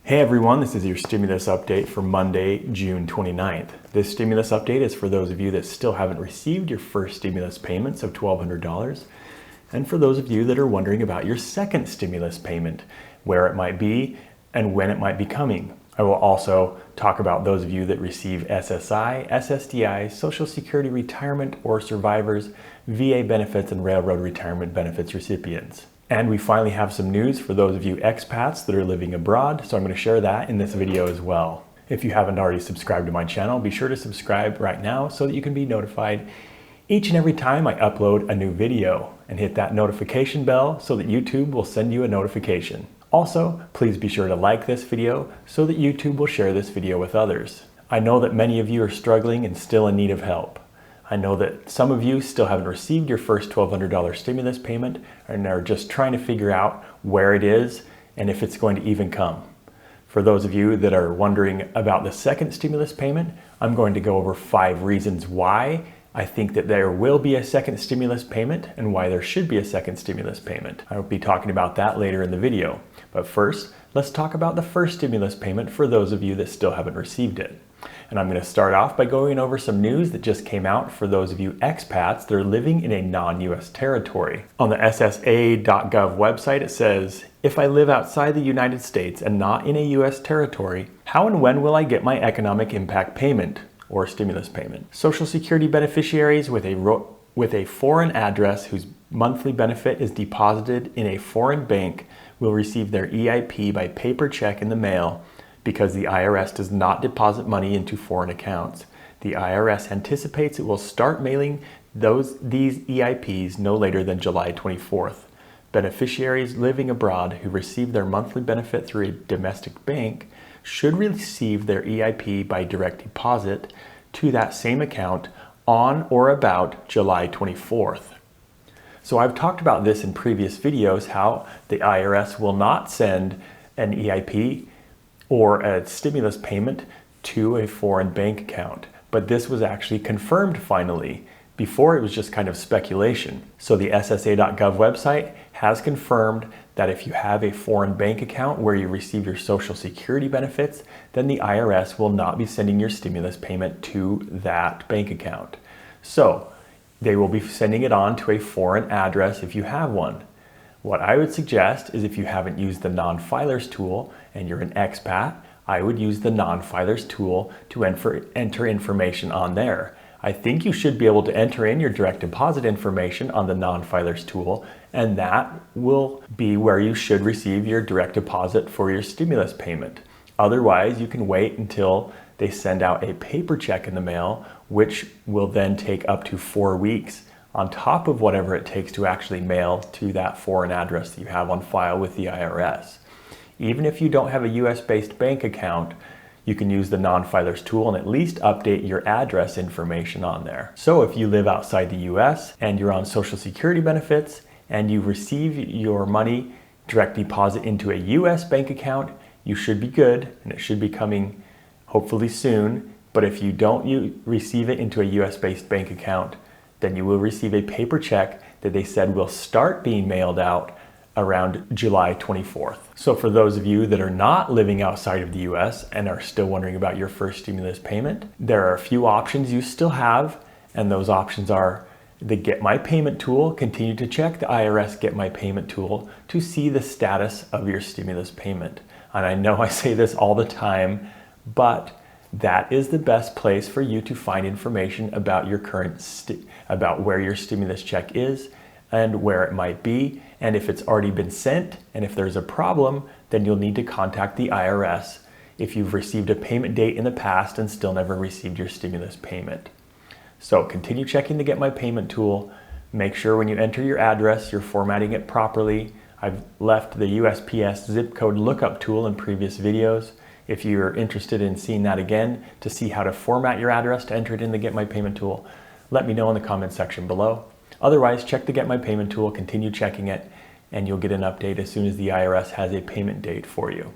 Hey everyone, this is your stimulus update for Monday, June 29th. This stimulus update is for those of you that still haven't received your first stimulus payments of $1,200, and for those of you that are wondering about your second stimulus payment, where it might be and when it might be coming. I will also talk about those of you that receive SSI, SSDI, Social Security retirement or survivors, VA benefits, and railroad retirement benefits recipients. And we finally have some news for those of you expats that are living abroad, so I'm going to share that in this video as well. If you haven't already subscribed to my channel, be sure to subscribe right now so that you can be notified each and every time I upload a new video, and hit that notification bell so that YouTube will send you a notification. Also, please be sure to like this video so that YouTube will share this video with others. I know that many of you are struggling and still in need of help. I know that some of you still haven't received your first $1,200 stimulus payment and are just trying to figure out where it is and if it's going to even come. For those of you that are wondering about the second stimulus payment, I'm going to go over 5 reasons why I think that there will be a second stimulus payment and why there should be a second stimulus payment. I will be talking about that later in the video. But first, let's talk about the first stimulus payment for those of you that still haven't received it. And I'm going to start off by going over some news that just came out for those of you expats that are living in a non-US territory. On the SSA.gov website, it says, if I live outside the United States and not in a US territory, how and when will I get my economic impact payment or stimulus payment? Social Security beneficiaries with a foreign address whose monthly benefit is deposited in a foreign bank will receive their EIP by paper check in the mail because the IRS does not deposit money into foreign accounts. The IRS anticipates it will start mailing these EIPs no later than July 24th. Beneficiaries living abroad who receive their monthly benefit through a domestic bank should receive their EIP by direct deposit to that same account on or about July 24th. So I've talked about this in previous videos, how the IRS will not send an EIP or a stimulus payment to a foreign bank account. But this was actually confirmed finally. Before, it was just kind of speculation. So the SSA.gov website has confirmed that if you have a foreign bank account where you receive your Social Security benefits, then the IRS will not be sending your stimulus payment to that bank account. So they will be sending it on to a foreign address if you have one. What I would suggest is if you haven't used the non-filers tool and you're an expat, I would use the non-filers tool to enter information on there. I think you should be able to enter in your direct deposit information on the non-filers tool, and that will be where you should receive your direct deposit for your stimulus payment. Otherwise, you can wait until they send out a paper check in the mail, which will then take up to 4 weeks on top of whatever it takes to actually mail to that foreign address that you have on file with the IRS. Even if you don't have a US-based bank account, you can use the non-filers tool and at least update your address information on there. So if you live outside the US and you're on Social Security benefits and you receive your money direct deposit into a US bank account, you should be good, and it should be coming hopefully soon. But if you don't receive it into a US-based bank account, then you will receive a paper check that they said will start being mailed out around July 24th. So for those of you that are not living outside of the US and are still wondering about your first stimulus payment, there are a few options you still have, and those options are the Get My Payment tool. Continue to check the IRS Get My Payment tool to see the status of your stimulus payment. And I know I say this all the time, but that is the best place for you to find information about your about where your stimulus check is and where it might be, and if it's already been sent, and if there's a problem, then you'll need to contact the IRS if you've received a payment date in the past and still never received your stimulus payment. So continue checking the Get My Payment tool. Make sure when you enter your address, you're formatting it properly. I've left the USPS zip code lookup tool in previous videos. If you're interested in seeing that again to see how to format your address to enter it in the Get My Payment tool, let me know in the comment section below. Otherwise, check the Get My Payment tool, continue checking it, and you'll get an update as soon as the IRS has a payment date for you.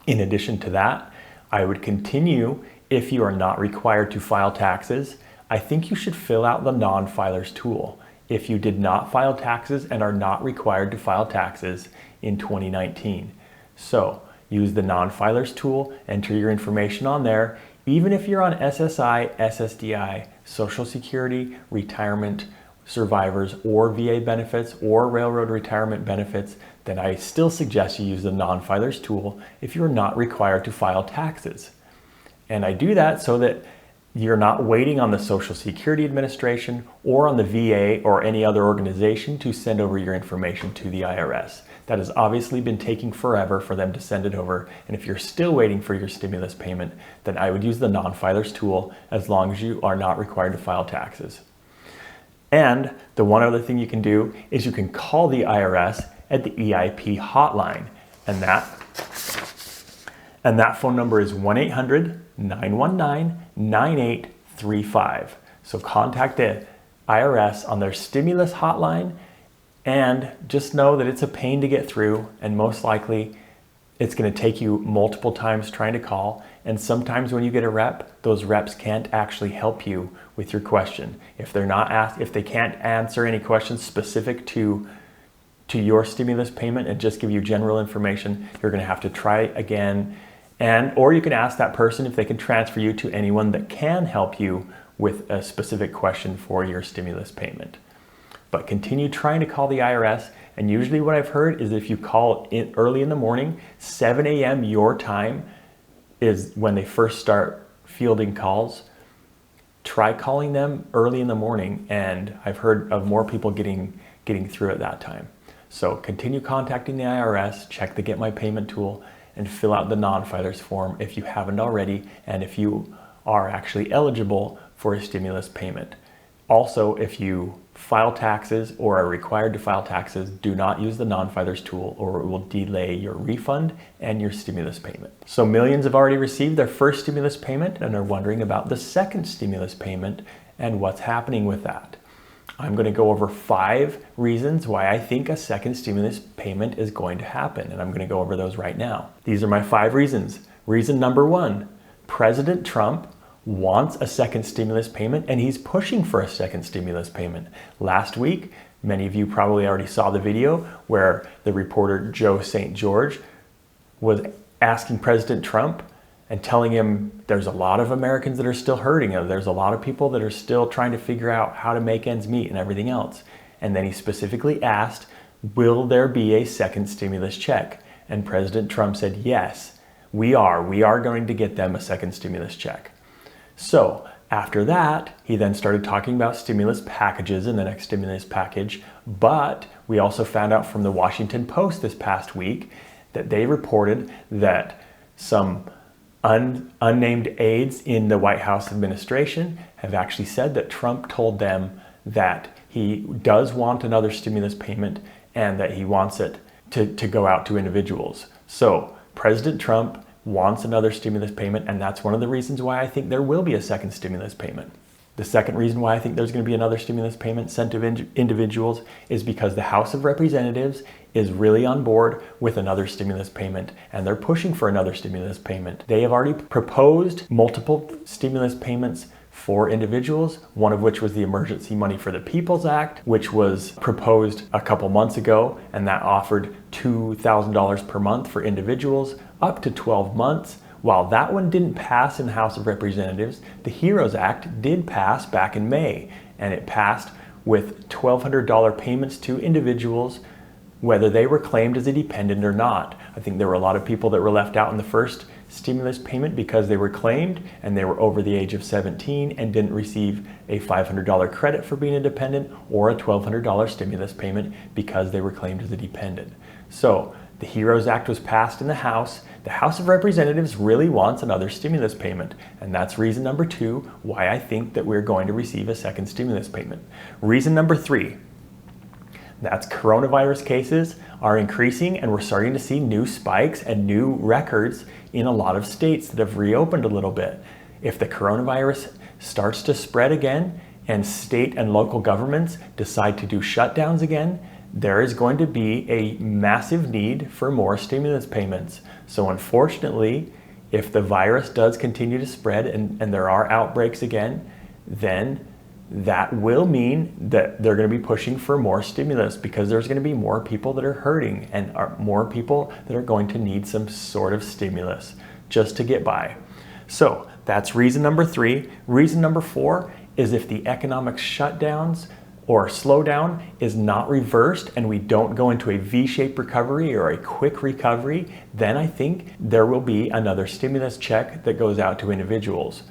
In addition to that, I would continue, if you are not required to file taxes, I think you should fill out the non-filers tool. If you did not file taxes and are not required to file taxes in 2019. So use the non-filers tool, enter your information on there. Even if you're on SSI, SSDI, Social Security, retirement, survivors, or VA benefits, or railroad retirement benefits, then I still suggest you use the non-filers tool if you're not required to file taxes. And I do that so that you're not waiting on the Social Security Administration or on the VA or any other organization to send over your information to the IRS. That has obviously been taking forever for them to send it over. And if you're still waiting for your stimulus payment, then I would use the non-filers tool as long as you are not required to file taxes. And the one other thing you can do is you can call the IRS at the EIP hotline. And that phone number is 1-800-919-9835. So contact the IRS on their stimulus hotline, and just know that it's a pain to get through, and most likely it's going to take you multiple times trying to call. And sometimes when you get a rep, those reps can't actually help you with your question. If they can't answer any questions specific to your stimulus payment and just give you general information, you're going to have to try again. Or you can ask that person if they can transfer you to anyone that can help you with a specific question for your stimulus payment. But continue trying to call the IRS. And usually what I've heard is if you call early in the morning, 7 a.m. your time is when they first start fielding calls. Try calling them early in the morning, and I've heard of more people getting through at that time. So continue contacting the IRS, check the Get My Payment tool, and fill out the non-filers form if you haven't already, and if you are actually eligible for a stimulus payment. Also, if you file taxes or are required to file taxes, do not use the non-filers tool, or it will delay your refund and your stimulus payment. So millions have already received their first stimulus payment and are wondering about the second stimulus payment and what's happening with that. I'm going to go over 5 reasons why I think a second stimulus payment is going to happen, and I'm going to go over those right now. These are my 5 reasons. Reason number 1, President Trump wants a second stimulus payment, and he's pushing for a second stimulus payment. Last week, many of you probably already saw the video where the reporter Joe St. George was asking President Trump and telling him there's a lot of Americans that are still hurting. There's a lot of people that are still trying to figure out how to make ends meet and everything else. And then he specifically asked, will there be a second stimulus check? And President Trump said, yes, we are going to get them a second stimulus check. So after that, he then started talking about stimulus packages in the next stimulus package. But we also found out from the Washington Post this past week that they reported that some unnamed aides in the White House administration have actually said that Trump told them that he does want another stimulus payment and that he wants it to go out to individuals. So President Trump wants another stimulus payment, and that's one of the reasons why I think there will be a second stimulus payment. The second reason why I think there's going to be another stimulus payment sent to individuals is because the House of Representatives is really on board with another stimulus payment, and they're pushing for another stimulus payment. They have already proposed multiple stimulus payments for individuals, one of which was the Emergency Money for the People's Act, which was proposed a couple months ago, and that offered $2,000 per month for individuals up to 12 months. While that one didn't pass in the House of Representatives, the HEROES Act did pass back in May, and it passed with $1,200 payments to individuals, whether they were claimed as a dependent or not. I think there were a lot of people that were left out in the first stimulus payment because they were claimed and they were over the age of 17 and didn't receive a $500 credit for being a dependent or a $1,200 stimulus payment because they were claimed as a dependent. So the HEROES Act was passed in the House. The House of Representatives really wants another stimulus payment, and that's reason number 2 why I think that we're going to receive a second stimulus payment. Reason number 3, that's coronavirus cases are increasing, and we're starting to see new spikes and new records in a lot of states that have reopened a little bit. If the coronavirus starts to spread again and state and local governments decide to do shutdowns again, there is going to be a massive need for more stimulus payments. So unfortunately, if the virus does continue to spread and there are outbreaks again, then that will mean that they're going to be pushing for more stimulus because there's going to be more people that are hurting and more people that are going to need some sort of stimulus just to get by. So that's reason number 3. Reason number 4 is if the economic shutdowns or slowdown is not reversed and we don't go into a V-shaped recovery or a quick recovery, then I think there will be another stimulus check that goes out to individuals.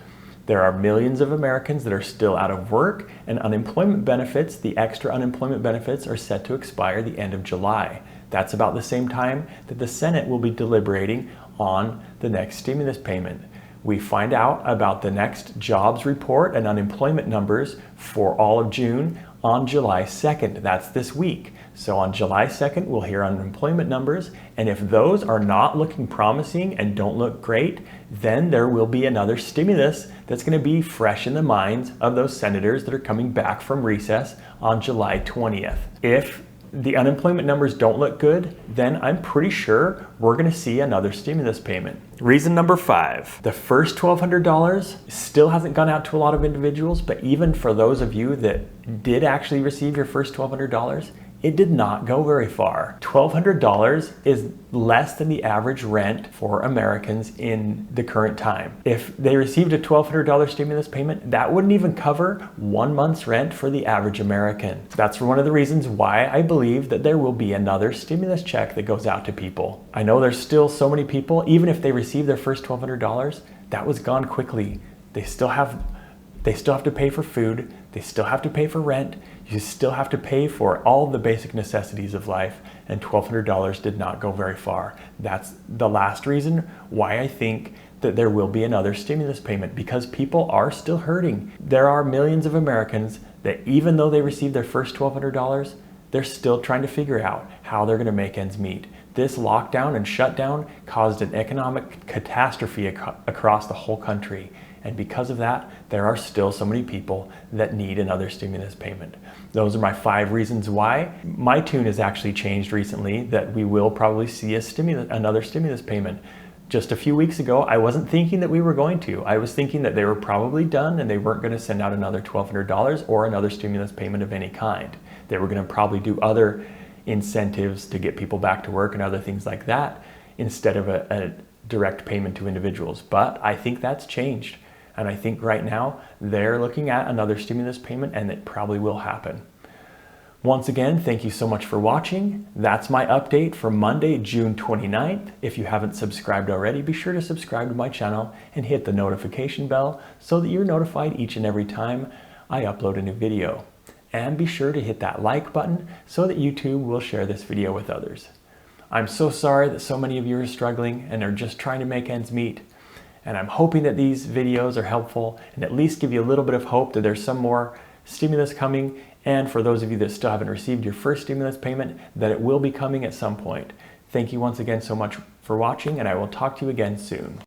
There are millions of Americans that are still out of work, and unemployment benefits, the extra unemployment benefits, are set to expire the end of July. That's about the same time that the Senate will be deliberating on the next stimulus payment. We find out about the next jobs report and unemployment numbers for all of June on July 2nd. That's this week. So on July 2nd, we'll hear unemployment numbers. And if those are not looking promising and don't look great, then there will be another stimulus that's going to be fresh in the minds of those senators that are coming back from recess on July 20th. If the unemployment numbers don't look good, then I'm pretty sure we're going to see another stimulus payment. Reason number 5, the first $1,200 still hasn't gone out to a lot of individuals, but even for those of you that did actually receive your first $1,200, it did not go very far. $1,200 is less than the average rent for Americans in the current time. If they received a $1,200 stimulus payment, that wouldn't even cover 1 month's rent for the average American. That's one of the reasons why I believe that there will be another stimulus check that goes out to people. I know there's still so many people, even if they receive their first $1,200, that was gone quickly. They still have to pay for food, they still have to pay for rent, you still have to pay for all the basic necessities of life, and $1,200 did not go very far. That's the last reason why I think that there will be another stimulus payment, because people are still hurting. There are millions of Americans that even though they received their first $1,200, they're still trying to figure out how they're going to make ends meet. This lockdown and shutdown caused an economic catastrophe across the whole country. And because of that, there are still so many people that need another stimulus payment. Those are my 5 reasons why. My tune has actually changed recently that we will probably see another stimulus payment. Just a few weeks ago, I wasn't thinking that we were going to. I was thinking that they were probably done and they weren't going to send out another $1,200 or another stimulus payment of any kind. They were going to probably do other incentives to get people back to work and other things like that instead of a direct payment to individuals. But I think that's changed. And I think right now they're looking at another stimulus payment, and it probably will happen. Once again, thank you so much for watching. That's my update for Monday, June 29th. If you haven't subscribed already, be sure to subscribe to my channel and hit the notification bell so that you're notified each and every time I upload a new video. And be sure to hit that like button so that YouTube will share this video with others. I'm so sorry that so many of you are struggling and are just trying to make ends meet. And I'm hoping that these videos are helpful and at least give you a little bit of hope that there's some more stimulus coming. And for those of you that still haven't received your first stimulus payment, that it will be coming at some point. Thank you once again so much for watching, and I will talk to you again soon.